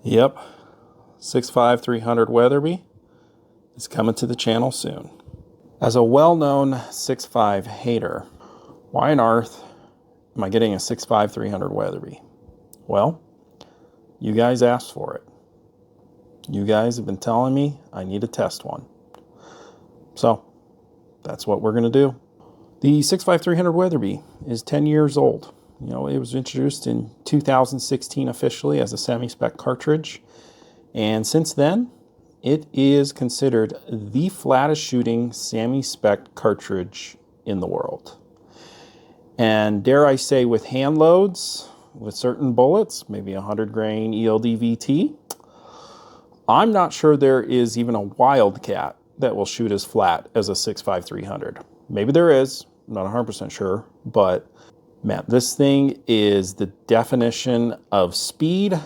Yep, 6.5 300 Weatherby is coming to the channel soon. As a well-known 6.5 hater, why on earth am I getting a 6.5 300 Weatherby? Well, you guys asked for it. You guys have been telling me I need to test one. So that's what we're going to do. The 6.5 300 Weatherby is 10 years old. You know, it was introduced in 2016 officially as a semi-spec cartridge. And since then, it is considered the flattest shooting semi-spec cartridge in the world. And dare I say, with hand loads, with certain bullets, maybe 100 grain ELD VT, I'm not sure there is even a wildcat that will shoot as flat as a 6.5 300. Maybe there is, I'm not 100% sure, but man, this thing is the definition of speed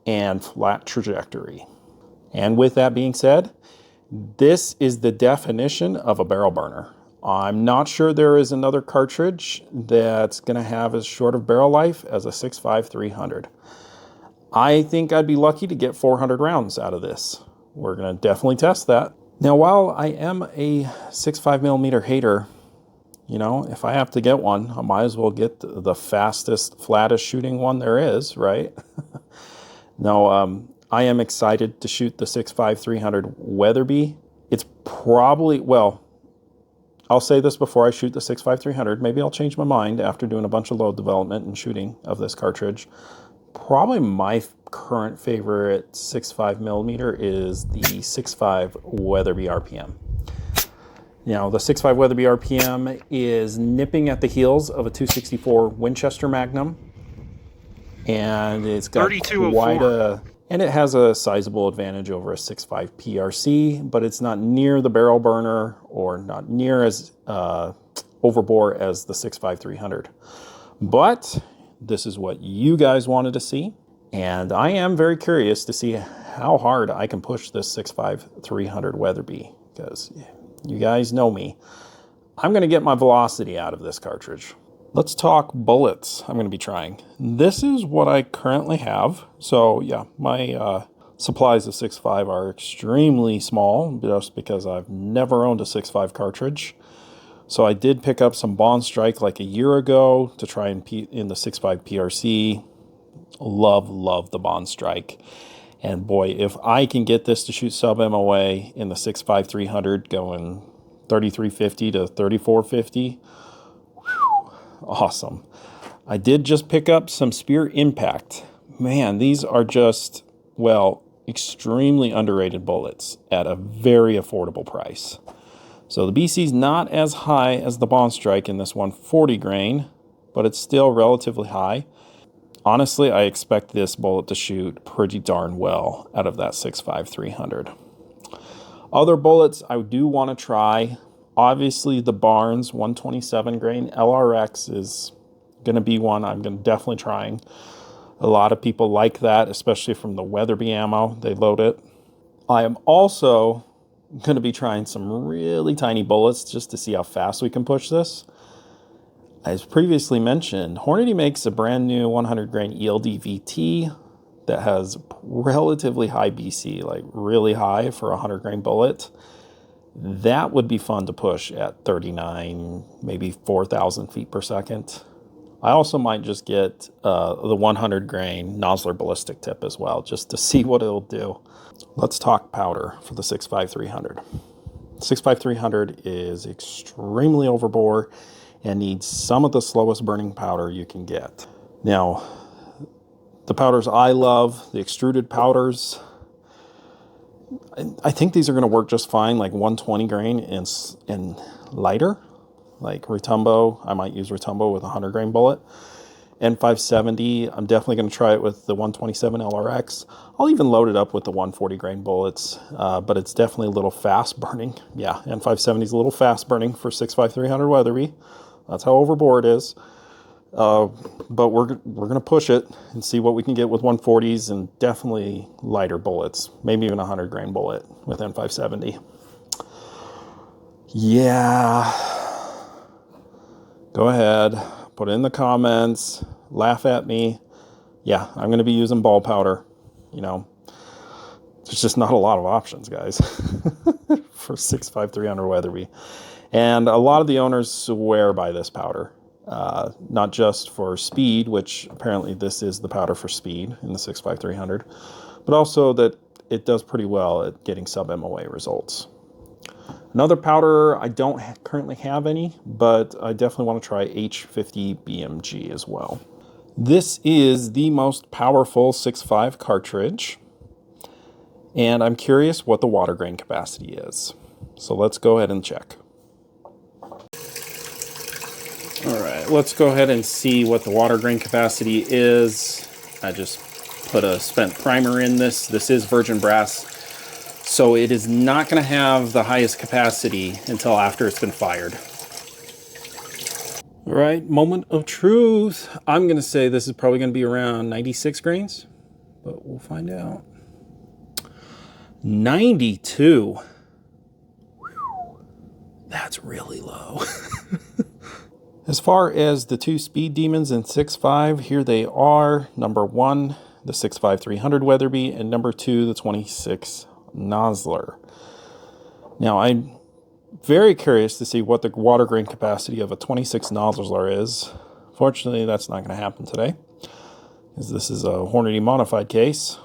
and flat trajectory. And with that being said, this is the definition of a barrel burner. I'm not sure there is another cartridge that's going to have as short of barrel life as a 6.5 300. I think I'd be lucky to get 400 rounds out of this. We're going to definitely test that. Now, while I am a 6.5 millimeter hater, you know, if I have to get one, I might as well get the fastest, flattest shooting one there is, right? No, I am excited to shoot the 6.5 300 Weatherby. It's probably, well, I'll say this before I shoot the 6.5 300. Maybe I'll change my mind after doing a bunch of load development and shooting of this cartridge. Probably my current favorite 6.5 millimeter is the 6.5 Weatherby RPM. You know, the 6.5 Weatherby RPM is nipping at the heels of a 264 Winchester Magnum, and it's got quite a, and it has a sizable advantage over a 6.5 PRC, but it's not near the barrel burner or not near as overbore as the 6.5 300. But this is what you guys wanted to see, and I am very curious to see how hard I can push this 6.5 300 Weatherby, because you guys know me. I'm going to get my velocity out of this cartridge. Let's talk bullets I'm going to be trying. This is what I currently have. So yeah, my supplies of 6.5 are extremely small just because I've never owned a 6.5 cartridge. So I did pick up some Bond Strike like a year ago to try and in the 6.5 PRC. Love the Bond Strike. And boy, if I can get this to shoot sub MOA in the 6.5 300 going 3350 to 3450, awesome. I did just pick up some Spear Impact. Man, these are just, well, extremely underrated bullets at a very affordable price. So the BC's not as high as the Bond Strike in this 140 grain, but it's still relatively high. Honestly, I expect this bullet to shoot pretty darn well out of that 6.5 300. Other bullets I do want to try. Obviously, the Barnes 127 grain LRX is going to be one I'm definitely trying. A lot of people like that, especially from the Weatherby ammo. They load it. I am also going to be trying some really tiny bullets just to see how fast we can push this. As previously mentioned, Hornady makes a brand new 100 grain ELD VT that has relatively high BC, like really high for a 100 grain bullet. That would be fun to push at 39, maybe 4,000 feet per second. I also might just get the 100 grain Nosler ballistic tip as well, just to see what it'll do. Let's talk powder for the 6.5 300. 6.5 300 is extremely overbore and needs some of the slowest burning powder you can get. Now, the powders I love, the extruded powders, I think these are going to work just fine, like 120 grain and lighter, like Retumbo. I might use Retumbo with a 100 grain bullet. And 570, I'm definitely going to try it with the 127 LRX. I'll even load it up with the 140 grain bullets, but it's definitely a little fast burning. Yeah, and 570 is a little fast burning for 6.5 300 Weatherby. That's how overbore it is. But we're going to push it and see what we can get with 140s and definitely lighter bullets, maybe even a 100 grain bullet with N570. Yeah. Go ahead, put it in the comments, laugh at me. Yeah, I'm going to be using ball powder. You know, There's just not a lot of options, guys, for 65300 Weatherby. And a lot of the owners swear by this powder, not just for speed, which apparently this is the powder for speed in the 65300, but also that it does pretty well at getting sub-MOA results. Another powder, I don't currently have any, but I definitely want to try H50 BMG as well. This is the most powerful 6.5 cartridge, and I'm curious what the water grain capacity is. So let's go ahead and check. All right, let's go ahead and see what the water grain capacity is. I just put a spent primer in this. This is virgin brass, so it is not going to have the highest capacity until after it's been fired. All right, moment of truth. I'm going to say this is probably going to be around 96 grains, but we'll find out. 92. Whew. That's really low. As far as the two speed demons in 6.5, here they are. Number 1, the 65300 Weatherby, and number 2, the 26 Nosler. Now, I'm very curious to see what the water grain capacity of a 26 Nosler is. Fortunately, that's not going to happen today, because this is a Hornady modified case.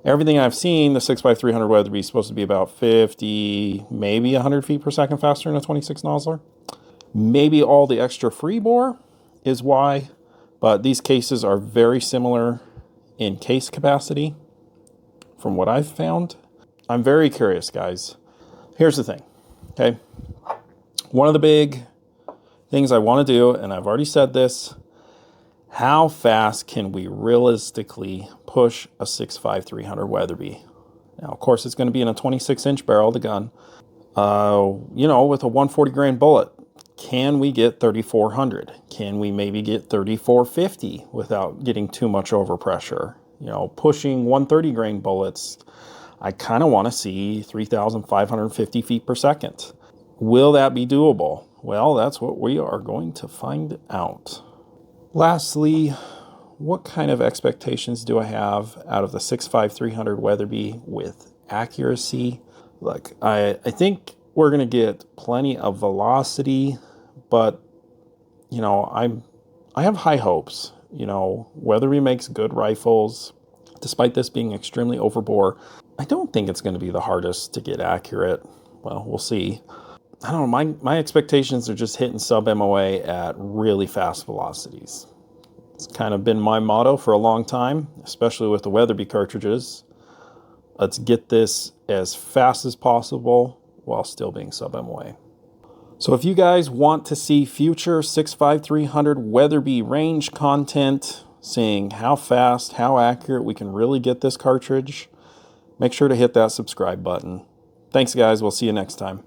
Everything I've seen, the 65300 Weatherby is supposed to be about 50, maybe 100 feet per second faster than a 26 Nosler. Maybe all the extra free bore is why, but these cases are very similar in case capacity from what I've found. I'm very curious, guys. Here's the thing, okay? One of the big things I want to do, and I've already said this, how fast can we realistically push a 65300 Weatherby? Now, of course, it's going to be in a 26-inch barrel, the gun. You know, with a 140 grain bullet, can we get 3400? Can we maybe get 3450 without getting too much overpressure? You know, pushing 130 grain bullets, I kind of want to see 3,550 feet per second. Will that be doable? Well, that's what we are going to find out. Lastly, what kind of expectations do I have out of the 65300 Weatherby with accuracy? Look, I think we're going to get plenty of velocity, but, you know, I have high hopes. You know, Weatherby makes good rifles. Despite this being extremely overbore, I don't think it's going to be the hardest to get accurate. Well, we'll see. I don't know, my expectations are just hitting sub-MOA at really fast velocities. It's kind of been my motto for a long time, especially with the Weatherby cartridges. Let's get this as fast as possible while still being sub-MOA. So if you guys want to see future 65300 Weatherby range content, seeing how fast, how accurate we can really get this cartridge, make sure to hit that subscribe button. Thanks, guys. We'll see you next time.